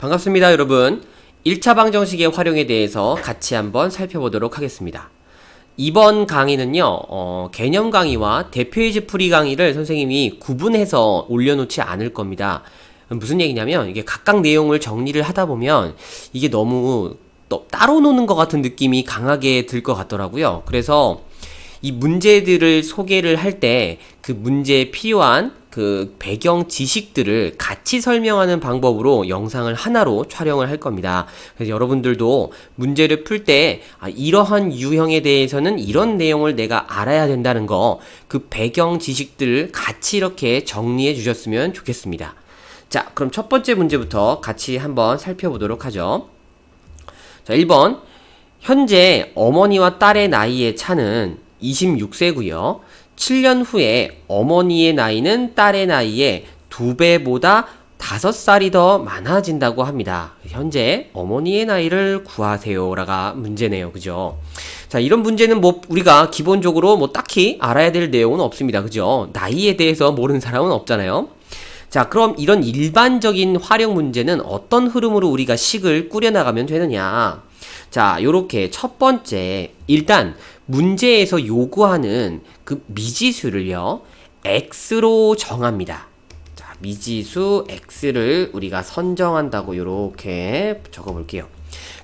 반갑습니다, 여러분. 1차 방정식의 활용에 대해서 같이 한번 살펴보도록 하겠습니다. 이번 강의는요, 개념 강의와 대표이즈 풀이 강의를 선생님이 구분해서 올려놓지 않을 겁니다. 무슨 얘기냐면, 이게 각각 내용을 정리를 하다 보면, 이게 너무 따로 노는 것 같은 느낌이 강하게 들 것 같더라고요. 그래서 이 문제들을 소개를 할 때 그 문제에 필요한 그 배경 지식들을 같이 설명하는 방법으로 영상을 하나로 촬영을 할 겁니다. 그래서 여러분들도 문제를 풀 때 이러한 유형에 대해서는 이런 내용을 내가 알아야 된다는 거, 그 배경 지식들을 같이 이렇게 정리해 주셨으면 좋겠습니다. 자, 그럼 첫 번째 문제부터 같이 한번 살펴보도록 하죠. 자, 1번. 현재 어머니와 딸의 나이의 차는 26세고요. 7년 후에 어머니의 나이는 딸의 나이의 2배보다 5살이 더 많아진다고 합니다. 현재 어머니의 나이를 구하세요라가 문제네요. 그죠? 자, 이런 문제는 우리가 기본적으로 딱히 알아야 될 내용은 없습니다. 그죠? 나이에 대해서 모르는 사람은 없잖아요. 자, 그럼 이런 일반적인 활용 문제는 어떤 흐름으로 우리가 식을 꾸려나가면 되느냐? 자, 요렇게 첫 번째, 일단 문제에서 요구하는 그 미지수를요, x로 정합니다. 자, 미지수 x를 우리가 선정한다고 요렇게 적어볼게요.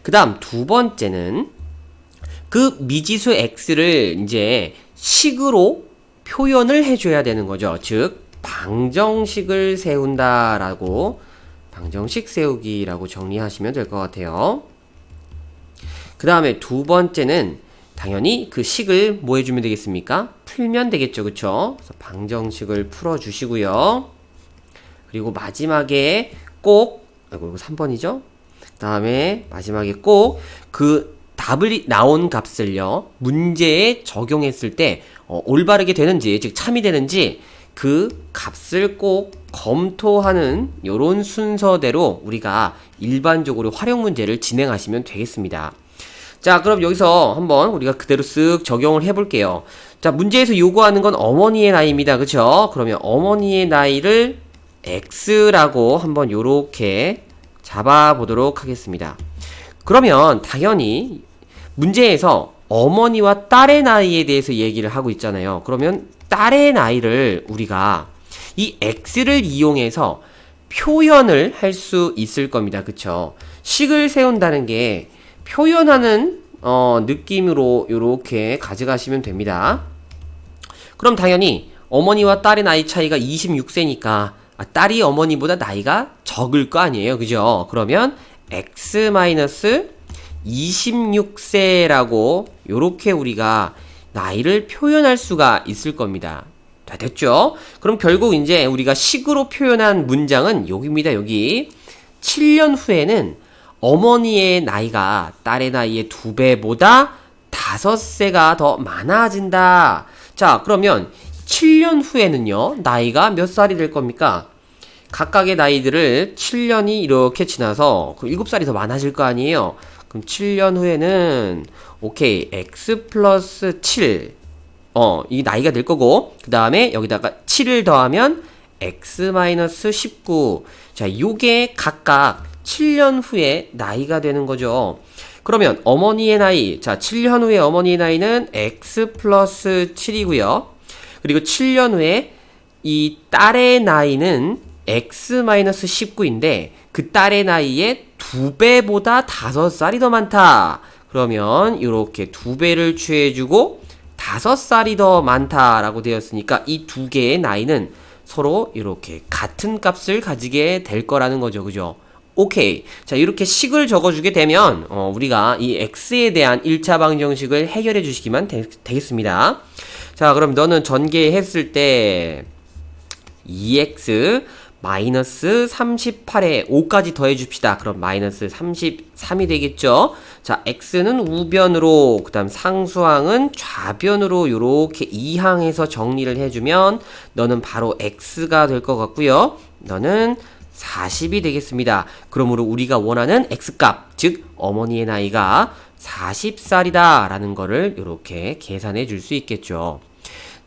그 다음 두 번째는 그 미지수 x를 이제 식으로 표현을 해줘야 되는 거죠. 즉, 방정식을 세운다라고, 방정식 세우기라고 정리하시면 될 것 같아요. 그 다음에 두 번째는 당연히 그 식을 뭐 해주면 되겠습니까? 풀면 되겠죠. 그쵸? 그래서 방정식을 풀어주시고요. 그리고 마지막에 꼭, 이거 3번이죠? 그 다음에 마지막에 꼭 그 답을 나온 값을요, 문제에 적용했을 때 올바르게 되는지, 즉 참이 되는지 그 값을 꼭 검토하는 요런 순서대로 우리가 일반적으로 활용 문제를 진행하시면 되겠습니다. 자, 그럼 여기서 한번 우리가 그대로 쓱 적용을 해볼게요. 자, 문제에서 요구하는 건 어머니의 나이입니다. 그쵸? 그러면 어머니의 나이를 x라고 한번 요렇게 잡아보도록 하겠습니다. 그러면 당연히 문제에서 어머니와 딸의 나이에 대해서 얘기를 하고 있잖아요. 그러면 딸의 나이를 우리가 이 x를 이용해서 표현을 할 수 있을 겁니다. 그쵸? 식을 세운다는 게 표현하는 느낌으로 이렇게 가져가시면 됩니다. 그럼 당연히 어머니와 딸의 나이 차이가 26세니까 딸이 어머니보다 나이가 적을 거 아니에요. 그죠? 그러면 x-26세라고 이렇게 우리가 나이를 표현할 수가 있을 겁니다. 다 됐죠? 그럼 결국 이제 우리가 식으로 표현한 문장은 여기입니다. 여기 7년 후에는 어머니의 나이가 딸의 나이의 2배보다 5세가 더 많아진다. 자, 그러면 7년 후에는요, 나이가 몇 살이 될 겁니까? 각각의 나이들을 7년이 이렇게 지나서 7살이 더 많아질 거 아니에요? 그럼 7년 후에는 오케이, x 플러스 7 이 나이가 될 거고, 그 다음에 여기다가 7을 더하면 x 마이너스 19. 자, 요게 각각 7년 후에 나이가 되는 거죠. 그러면 어머니의 나이, 자, 7년 후에 어머니의 나이는 x 플러스 7이고요. 그리고 7년 후에 이 딸의 나이는 x 마이너스 19인데 그 딸의 나이에 2배보다 5살이 더 많다. 그러면 이렇게 2배를 취해주고 5살이 더 많다라고 되었으니까 이 두 개의 나이는 서로 이렇게 같은 값을 가지게 될 거라는 거죠. 그죠? 오케이. 자, 이렇게 식을 적어주게 되면 우리가 이 x에 대한 1차 방정식을 해결해 주시기만 되겠습니다. 자, 그럼 너는 전개했을 때 2x 마이너스 38에 5까지 더해 줍시다. 그럼 마이너스 33이 되겠죠? 자, x는 우변으로, 그 다음 상수항은 좌변으로 이렇게 이항해서 정리를 해주면 너는 바로 x가 될 것 같고요. 너는 40이 되겠습니다. 그러므로 우리가 원하는 x값, 즉 어머니의 나이가 40살이다 라는 거를 이렇게 계산해 줄 수 있겠죠.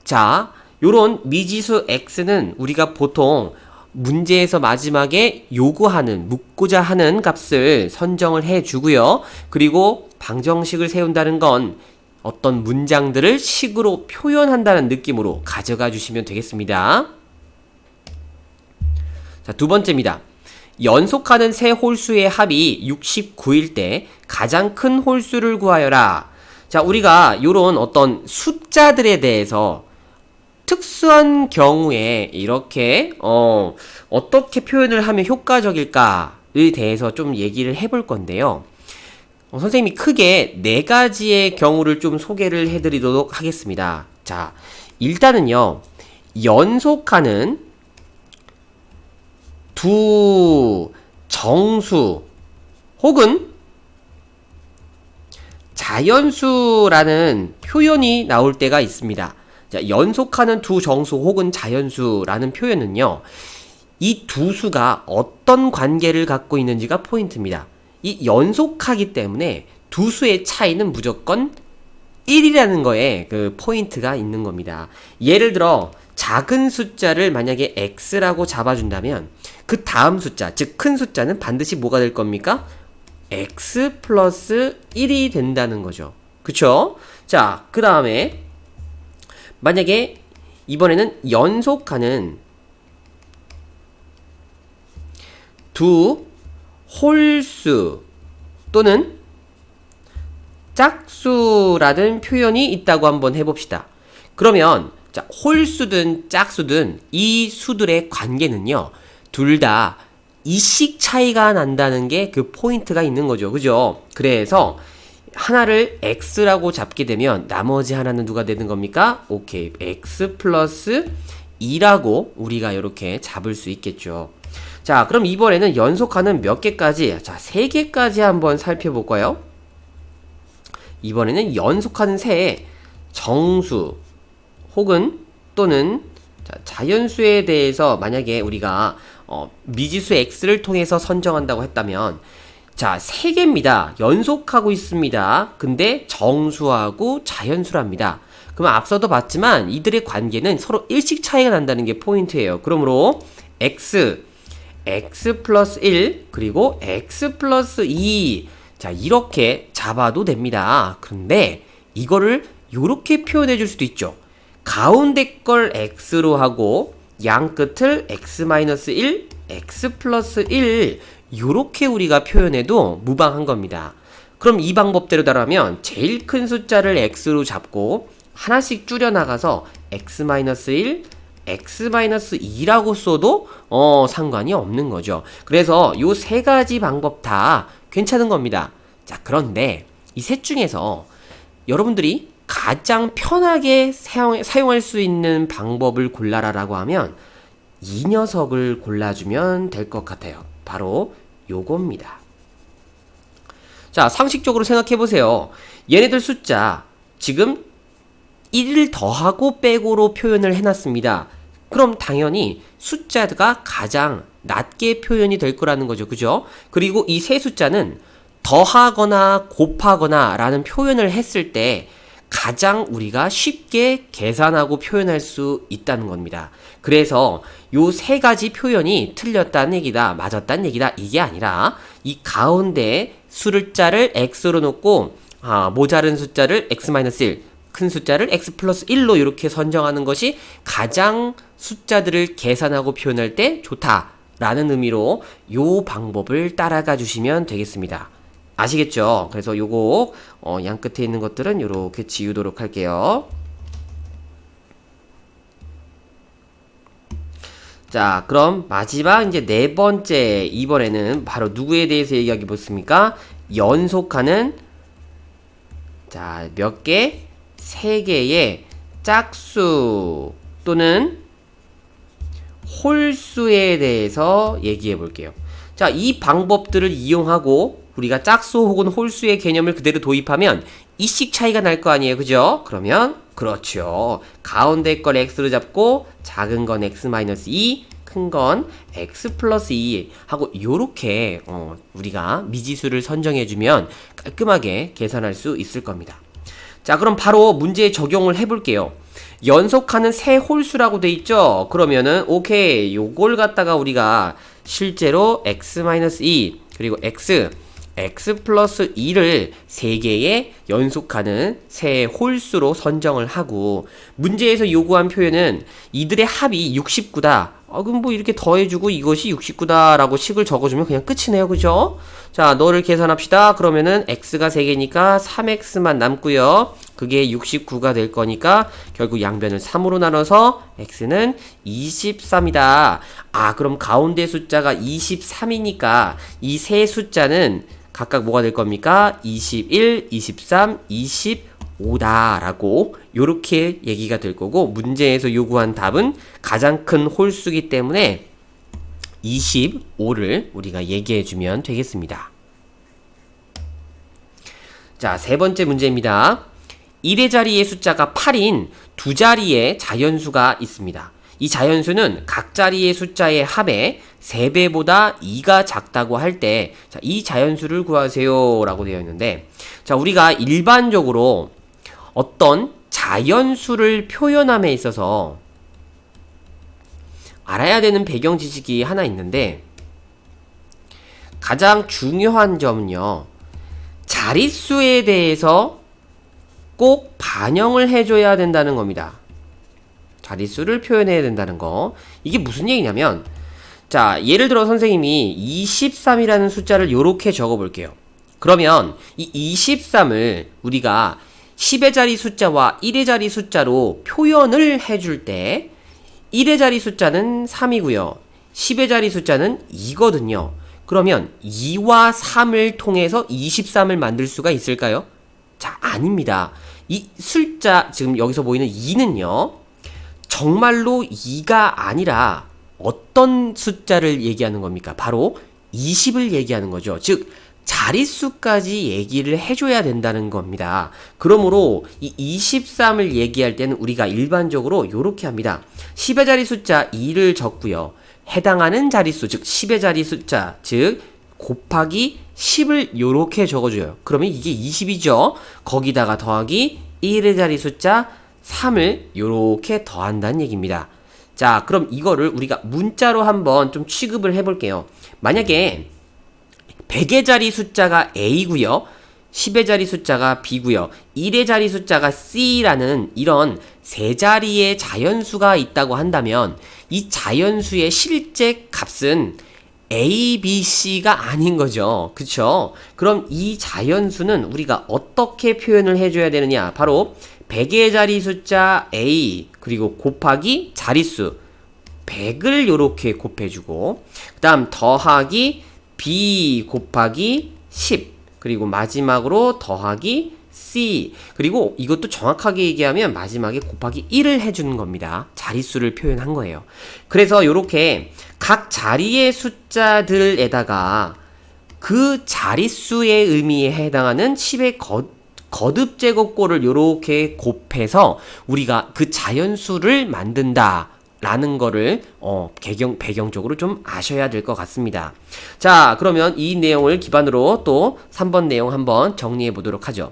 자, 요런 미지수 x는 우리가 보통 문제에서 마지막에 요구하는, 묻고자 하는 값을 선정을 해주고요. 그리고 방정식을 세운다는 건 어떤 문장들을 식으로 표현한다는 느낌으로 가져가 주시면 되겠습니다. 자, 두 번째입니다. 연속하는 세 홀수의 합이 69일 때 가장 큰 홀수를 구하여라. 자, 우리가 요런 어떤 숫자들에 대해서 특수한 경우에 이렇게 어떻게 표현을 하면 효과적일까에 대해서 좀 얘기를 해볼 건데요. 선생님이 크게 네 가지의 경우를 좀 소개를 해드리도록 하겠습니다. 자, 일단은요, 연속하는 두 정수 혹은 자연수라는 표현이 나올 때가 있습니다. 자, 연속하는 두 정수 혹은 자연수라는 표현은요, 이 두 수가 어떤 관계를 갖고 있는지가 포인트입니다. 이 연속하기 때문에 두 수의 차이는 무조건 1이라는 거에 그 포인트가 있는 겁니다. 예를 들어 작은 숫자를 만약에 x라고 잡아준다면 그 다음 숫자, 즉 큰 숫자는 반드시 뭐가 될 겁니까? x 플러스 1이 된다는 거죠. 그쵸? 자, 그 다음에 만약에 이번에는 연속하는 두 홀수 또는 짝수라는 표현이 있다고 한번 해봅시다. 그러면 자, 홀수든 짝수든 이 수들의 관계는요, 둘 다 이씩 차이가 난다는 게 그 포인트가 있는 거죠. 그죠? 그래서 하나를 x라고 잡게 되면 나머지 하나는 누가 되는 겁니까? 오케이, x 플러스 2라고 우리가 이렇게 잡을 수 있겠죠. 자, 그럼 이번에는 연속하는 몇 개까지? 자, 3개까지 한번 살펴볼까요? 이번에는 연속하는 세 정수 혹은 또는 자연수에 대해서 만약에 우리가 미지수 x를 통해서 선정한다고 했다면, 자, 3개입니다. 연속하고 있습니다. 근데 정수하고 자연수랍니다. 그럼 앞서도 봤지만 이들의 관계는 서로 일씩 차이가 난다는 게 포인트예요. 그러므로 x 플러스 1 그리고 x 플러스 2, 자, 이렇게 잡아도 됩니다. 그런데 이거를 이렇게 표현해 줄 수도 있죠. 가운데 걸 x로 하고 양 끝을 x-1, x 플러스 1, 요렇게 우리가 표현해도 무방한 겁니다. 그럼 이 방법대로 따르면 제일 큰 숫자를 x로 잡고 하나씩 줄여나가서 x-1, x-2라고 써도 상관이 없는 거죠. 그래서 요 세 가지 방법 다 괜찮은 겁니다. 자, 그런데 이 셋 중에서 여러분들이 가장 편하게 사용할 수 있는 방법을 골라라 라고 하면 이 녀석을 골라주면 될 것 같아요. 바로 요겁니다. 자, 상식적으로 생각해보세요. 얘네들 숫자 지금 1을 더하고 빼고로 표현을 해놨습니다. 그럼 당연히 숫자가 가장 낮게 표현이 될 거라는 거죠. 그죠? 그리고 이 세 숫자는 더하거나 곱하거나 라는 표현을 했을 때 가장 우리가 쉽게 계산하고 표현할 수 있다는 겁니다. 그래서 요 세 가지 표현이 틀렸다는 얘기다, 맞았다는 얘기다, 이게 아니라 이 가운데 숫자를 x로 놓고 모자른 숫자를 x-1, 큰 숫자를 x 플러스 1로 이렇게 선정하는 것이 가장 숫자들을 계산하고 표현할 때 좋다라는 의미로 요 방법을 따라가 주시면 되겠습니다. 아시겠죠? 그래서 요거 양 끝에 있는 것들은 요렇게 지우도록 할게요. 자, 그럼 마지막 이제 네 번째, 이번에는 바로 누구에 대해서 얘기하기 보습니까? 연속하는 자, 몇 개? 3개의 짝수 또는 홀수에 대해서 얘기해 볼게요. 자, 이 방법들을 이용하고 우리가 짝수 혹은 홀수의 개념을 그대로 도입하면 이씩 차이가 날 거 아니에요. 그죠? 그러면 그렇죠. 가운데 걸 x로 잡고 작은 건 x-2, 큰 건 x 플러스 2 하고 요렇게 우리가 미지수를 선정해주면 깔끔하게 계산할 수 있을 겁니다. 자, 그럼 바로 문제에 적용을 해볼게요. 연속하는 세 홀수라고 돼 있죠? 그러면은 오케이, 요걸 갖다가 우리가 실제로 x-2 그리고 x 플러스 2를 3개의 연속하는 세 홀수로 선정을 하고, 문제에서 요구한 표현은 이들의 합이 69다. 그럼 뭐 이렇게 더해주고 이것이 69다 라고 식을 적어주면 그냥 끝이네요. 그죠? 자, 너를 계산합시다. 그러면은 x가 3개니까 3x만 남고요. 그게 69가 될 거니까 결국 양변을 3으로 나눠서 x는 23이다. 그럼 가운데 숫자가 23이니까 이 세 숫자는 각각 뭐가 될 겁니까? 21, 23, 25다 라고 요렇게 얘기가 될 거고, 문제에서 요구한 답은 가장 큰 홀수기 때문에 25를 우리가 얘기해 주면 되겠습니다. 자, 세 번째 문제입니다. 1의 자리의 숫자가 8인 두 자리의 자연수가 있습니다. 이 자연수는 각 자리의 숫자의 합의 3배보다 2가 작다고 할 때, 자, 이 자연수를 구하세요 라고 되어 있는데, 자, 우리가 일반적으로 어떤 자연수를 표현함에 있어서 알아야 되는 배경 지식이 하나 있는데, 가장 중요한 점은요, 자릿수에 대해서 꼭 반영을 해줘야 된다는 겁니다. 자릿수를 표현해야 된다는 거. 이게 무슨 얘기냐면, 자, 예를 들어 선생님이 23이라는 숫자를 요렇게 적어 볼게요. 그러면 이 23을 우리가 10의 자리 숫자와 1의 자리 숫자로 표현을 해줄 때 1의 자리 숫자는 3이고요. 10의 자리 숫자는 2거든요. 그러면 2와 3을 통해서 23을 만들 수가 있을까요? 자, 아닙니다. 이 숫자, 지금 여기서 보이는 2는요, 정말로 2가 아니라 어떤 숫자를 얘기하는 겁니까? 바로 20을 얘기하는 거죠. 즉, 자릿수까지 얘기를 해줘야 된다는 겁니다. 그러므로 이 23을 얘기할 때는 우리가 일반적으로 이렇게 합니다. 10의 자리 숫자 2를 적고요. 해당하는 자릿수, 즉 10의 자리 숫자, 즉 곱하기 10을 요렇게 적어줘요. 그러면 이게 20이죠. 거기다가 더하기 1의 자리 숫자 3을 요렇게 더한다는 얘기입니다. 자, 그럼 이거를 우리가 문자로 한번 좀 취급을 해볼게요. 만약에 100의 자리 숫자가 A고요. 10의 자리 숫자가 B고요. 1의 자리 숫자가 C라는 이런 세 자리의 자연수가 있다고 한다면, 이 자연수의 실제 값은 A, B, C가 아닌 거죠. 그쵸? 그럼 이 자연수는 우리가 어떻게 표현을 해줘야 되느냐? 바로 100의 자리 숫자 A 그리고 곱하기 자릿수 100을 요렇게 곱해주고, 그 다음 더하기 B 곱하기 10 그리고 마지막으로 더하기 C, 그리고 이것도 정확하게 얘기하면 마지막에 곱하기 1을 해주는 겁니다. 자릿수를 표현한 거예요. 그래서 요렇게 각 자리의 숫자들에다가 그 자릿수의 의미에 해당하는 10의 거듭 제곱꼴을 요렇게 곱해서 우리가 그 자연수를 만든다 라는 거를 배경적으로 좀 아셔야 될 것 같습니다. 자, 그러면 이 내용을 기반으로 또 3번 내용 한번 정리해 보도록 하죠.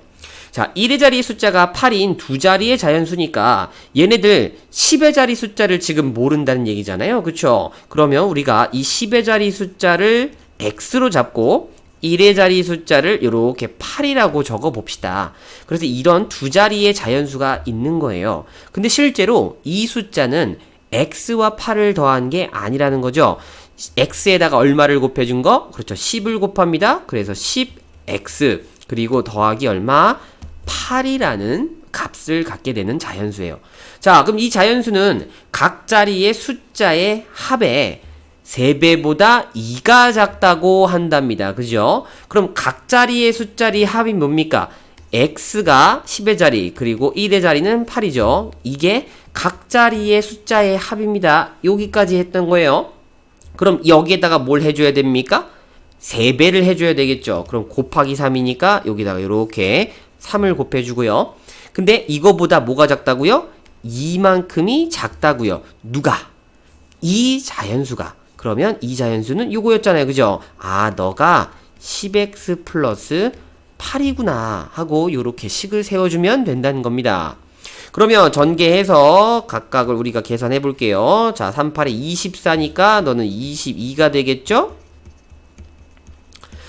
자, 1의 자리 숫자가 8인 두 자리의 자연수니까 얘네들 10의 자리 숫자를 지금 모른다는 얘기잖아요. 그쵸? 그러면 우리가 이 10의 자리 숫자를 x로 잡고 1의 자리 숫자를 이렇게 8이라고 적어 봅시다. 그래서 이런 두 자리의 자연수가 있는 거예요. 근데 실제로 이 숫자는 x와 8을 더한 게 아니라는 거죠. x에다가 얼마를 곱해준 거? 그렇죠. 10을 곱합니다. 그래서 10x 그리고 더하기 얼마? 8이라는 값을 갖게 되는 자연수예요. 자, 그럼 이 자연수는 각 자리의 숫자의 합에 3배보다 2가 작다고 한답니다. 그죠? 그럼 각 자리의 숫자리 합이 뭡니까? x가 10의 자리 그리고 1의 자리는 8이죠. 이게 각 자리의 숫자의 합입니다. 여기까지 했던 거예요. 그럼 여기에다가 뭘 해줘야 됩니까? 3배를 해줘야 되겠죠. 그럼 곱하기 3이니까 여기다가 이렇게 3을 곱해주고요. 근데 이거보다 뭐가 작다고요? 이만큼이 작다고요. 누가? 이 자연수가. 그러면 이 자연수는 요거였잖아요. 그죠? 아, 너가 10x 플러스 8이구나 하고 요렇게 식을 세워주면 된다는 겁니다. 그러면 전개해서 각각을 우리가 계산해 볼게요. 자, 38에 24니까 너는 22가 되겠죠?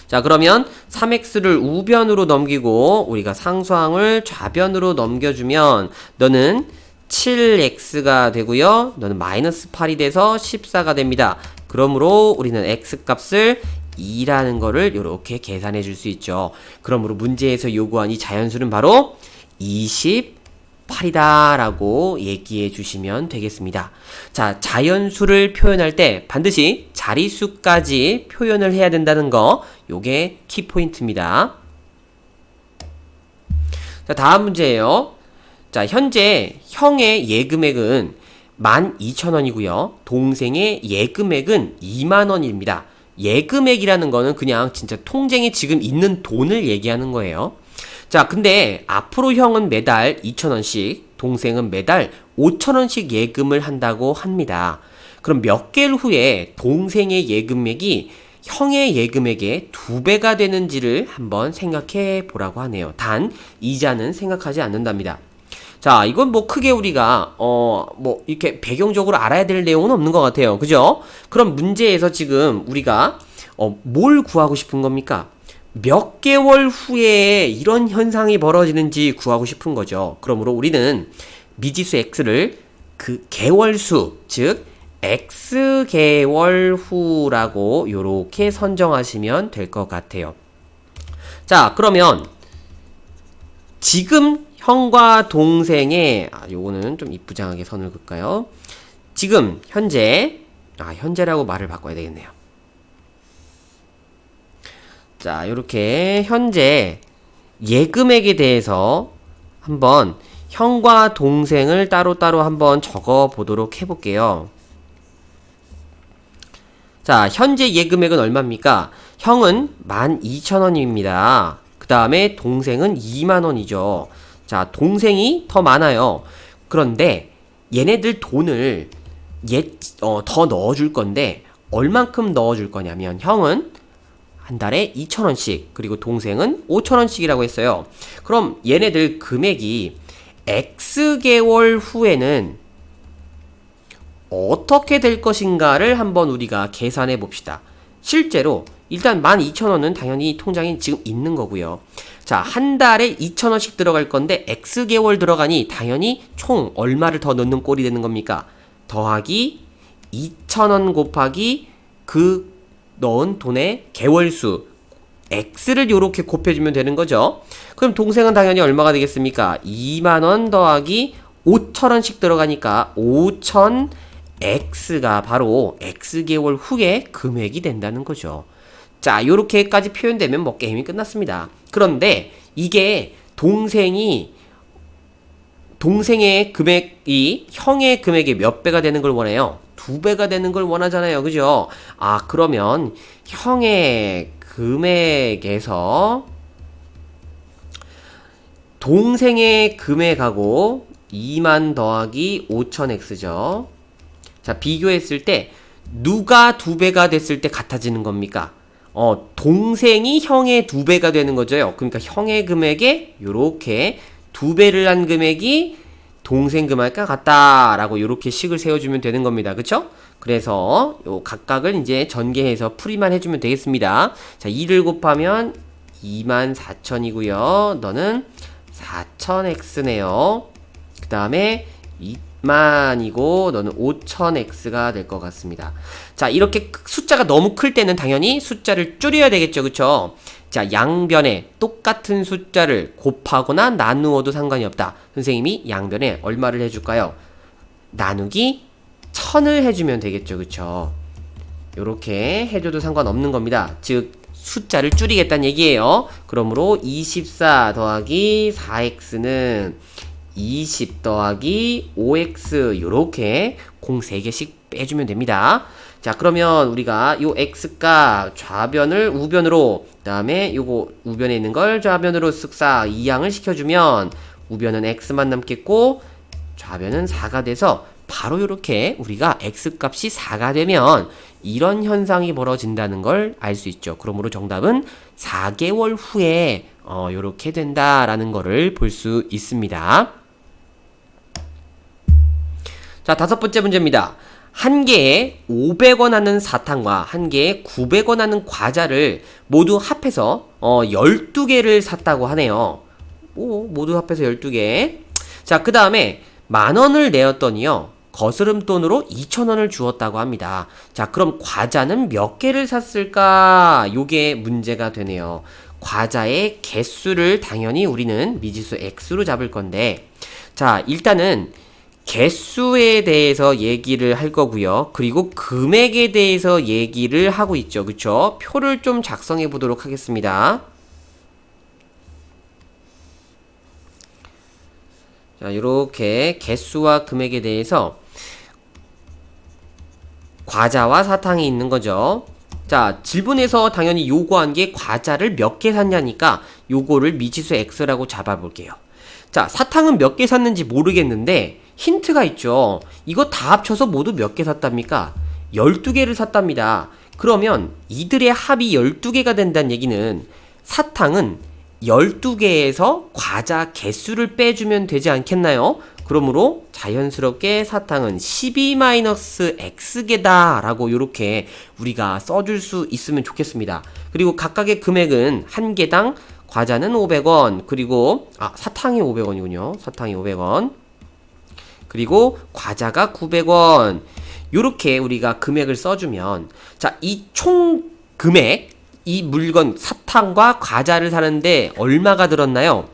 자, 그러면 3x를 우변으로 넘기고 우리가 상수항을 좌변으로 넘겨주면 너는 7x가 되고요. 너는 마이너스 8이 돼서 14가 됩니다. 그러므로 우리는 x값을 2라는 거를 이렇게 계산해 줄 수 있죠. 그러므로 문제에서 요구한 이 자연수는 바로 28이다 라고 얘기해 주시면 되겠습니다. 자, 자연수를 표현할 때 반드시 자릿수까지 표현을 해야 된다는 거, 요게 키포인트입니다. 자, 다음 문제예요. 자, 현재 형의 예금액은 12,000원이고요. 동생의 예금액은 20,000원입니다. 예금액이라는 거는 그냥 진짜 통장에 지금 있는 돈을 얘기하는 거예요. 자, 근데 앞으로 형은 매달 2,000원씩, 동생은 매달 5,000원씩 예금을 한다고 합니다. 그럼 몇 개월 후에 동생의 예금액이 형의 예금액의 2배가 되는지를 한번 생각해 보라고 하네요. 단, 이자는 생각하지 않는답니다. 자, 이건 뭐 크게 우리가 뭐 이렇게 배경적으로 알아야 될 내용은 없는 것 같아요. 그죠? 그럼 문제에서 지금 우리가 뭘 구하고 싶은 겁니까? 몇 개월 후에 이런 현상이 벌어지는지 구하고 싶은 거죠. 그러므로 우리는 미지수 x를 그 개월수, 즉 x개월 후라고 요렇게 선정하시면 될 것 같아요. 자, 그러면 지금 형과 동생의 요거는 좀 이쁘장하게 선을 그을까요? 지금 현재 현재라고 말을 바꿔야 되겠네요. 자, 요렇게 현재 예금액에 대해서 한번 형과 동생을 따로따로 한번 적어 보도록 해볼게요. 자, 현재 예금액은 얼마입니까? 형은 12,000원입니다. 그 다음에 동생은 20,000원이죠. 자, 동생이 더 많아요. 그런데 얘네들 돈을 더 넣어줄 건데 얼만큼 넣어줄 거냐면 형은 한 달에 2,000원씩, 그리고 동생은 5,000원씩이라고 했어요. 그럼 얘네들 금액이 X개월 후에는 어떻게 될 것인가를 한번 우리가 계산해 봅시다. 실제로 일단 12,000원은 당연히 통장에 지금 있는 거고요. 자, 한 달에 2,000원씩 들어갈 건데 X개월 들어가니 당연히 총 얼마를 더 넣는 꼴이 되는 겁니까? 더하기 2,000원 곱하기 그 넣은 돈의 개월수 X를 요렇게 곱해주면 되는 거죠. 그럼 동생은 당연히 얼마가 되겠습니까? 20,000원 더하기 5,000원씩 들어가니까 5,000X가 바로 X개월 후에 금액이 된다는 거죠. 자, 요렇게까지 표현되면 뭐 게임이 끝났습니다. 그런데 이게 동생의 금액이 형의 금액의 몇 배가 되는 걸 원해요? 2배가 되는 걸 원하잖아요. 그죠? 그러면 형의 금액에서 동생의 금액하고 2만 더하기 5,000x죠. 자, 비교했을 때 누가 2배가 됐을 때 같아지는 겁니까? 동생이 형의 2배가 되는 거죠. 그러니까 형의 금액에 요렇게 2배를 한 금액이 동생 금액과 같다라고 요렇게 식을 세워주면 되는 겁니다. 그쵸? 그래서 요 각각을 이제 전개해서 풀이만 해주면 되겠습니다. 자, 2를 곱하면 24,000이고요. 너는 4,000x네요. 그 다음에 2만이고 너는 5,000x가 될 것 같습니다. 자, 이렇게 숫자가 너무 클 때는 당연히 숫자를 줄여야 되겠죠. 그쵸? 자, 양변에 똑같은 숫자를 곱하거나 나누어도 상관이 없다. 선생님이 양변에 얼마를 해줄까요? 나누기 1000을 해주면 되겠죠. 그쵸? 요렇게 해줘도 상관없는 겁니다. 즉 숫자를 줄이겠다는 얘기예요. 그러므로 24 더하기 4x는 20 더하기 5x 요렇게 공 3개씩 빼주면 됩니다. 자, 그러면 우리가 요 x가 좌변을 우변으로, 그 다음에 요거 우변에 있는 걸 좌변으로 쓱싹 이항을 시켜주면 우변은 x만 남겠고 좌변은 4가 돼서 바로 요렇게 우리가 x값이 4가 되면 이런 현상이 벌어진다는 걸 알 수 있죠. 그러므로 정답은 4개월 후에 요렇게 된다라는 거를 볼 수 있습니다. 자, 다섯 번째 문제입니다. 한 개에 500원 하는 사탕과 한 개에 900원 하는 과자를 모두 합해서 12개를 샀다고 하네요. 모두 합해서 12개. 자, 그 다음에 10,000원을 내었더니요, 거스름돈으로 2,000원을 주었다고 합니다. 자, 그럼 과자는 몇 개를 샀을까? 요게 문제가 되네요. 과자의 개수를 당연히 우리는 미지수 x로 잡을 건데, 자, 일단은 개수에 대해서 얘기를 할 거고요. 그리고 금액에 대해서 얘기를 하고 있죠. 그쵸? 표를 좀 작성해 보도록 하겠습니다. 자, 요렇게 개수와 금액에 대해서 과자와 사탕이 있는 거죠. 자, 질문에서 당연히 요구한 게 과자를 몇 개 샀냐니까 요거를 미지수 x라고 잡아볼게요. 자, 사탕은 몇 개 샀는지 모르겠는데 힌트가 있죠. 이거 다 합쳐서 모두 몇 개 샀답니까? 12개를 샀답니다. 그러면 이들의 합이 12개가 된다는 얘기는 사탕은 12개에서 과자 개수를 빼주면 되지 않겠나요? 그러므로 자연스럽게 사탕은 12-x개다 라고 이렇게 우리가 써줄 수 있으면 좋겠습니다. 그리고 각각의 금액은 한 개당 과자는 500원, 그리고 사탕이 500원이군요. 사탕이 500원. 그리고 과자가 900원. 요렇게 우리가 금액을 써주면, 자, 이 총 금액, 이 물건 사탕과 과자를 사는데 얼마가 들었나요?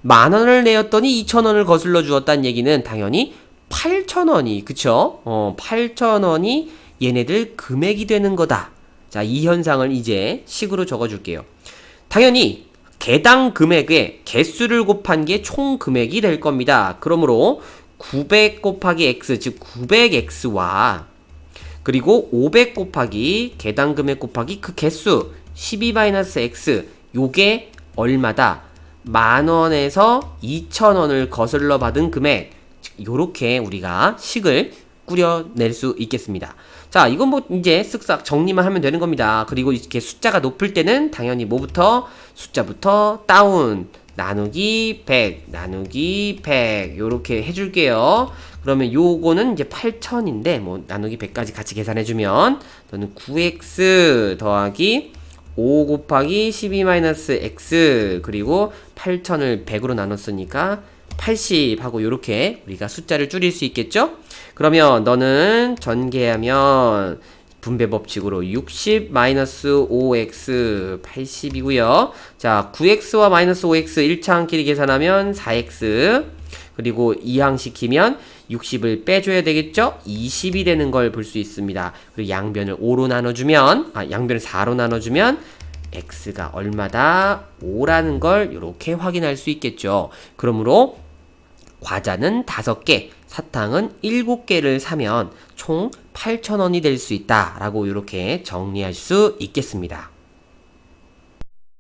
10,000원을 내었더니 2,000원을 거슬러 주었다는 얘기는 당연히 8,000원이, 그쵸? 8,000원이 얘네들 금액이 되는 거다. 자, 이 현상을 이제 식으로 적어줄게요. 당연히 개당 금액의 개수를 곱한 게 총 금액이 될 겁니다. 그러므로 900 곱하기 x, 즉 900x와 그리고 500 곱하기 개당 금액 곱하기 그 개수 12-x, 요게 얼마다? 10,000원에서 2,000원을 거슬러 받은 금액. 요렇게 우리가 식을 꾸려낼 수 있겠습니다. 자, 이건 뭐 이제 쓱싹 정리만 하면 되는 겁니다. 그리고 이렇게 숫자가 높을 때는 당연히 뭐부터? 숫자부터 다운, 나누기 100, 나누기 100 요렇게 해줄게요. 그러면 요거는 이제 8,000인데 뭐 나누기 100까지 같이 계산해주면 너는 9x 더하기 5 곱하기 12-x 그리고 8,000을 100으로 나눴으니까 80 하고 요렇게 우리가 숫자를 줄일 수 있겠죠? 그러면 너는 전개하면 분배 법칙으로 60-5x 80이고요. 자, 9x와 -5x 1차항끼리 계산하면 4x 그리고 이항시키면 60을 빼줘야 되겠죠? 20이 되는 걸 볼 수 있습니다. 그리고 양변을 5로 나눠주면, 양변을 4로 나눠주면 x가 얼마다? 5라는 걸 이렇게 확인할 수 있겠죠. 그러므로 과자는 5개, 사탕은 7개를 사면 총 8,000원이 될 수 있다 라고 이렇게 정리할 수 있겠습니다.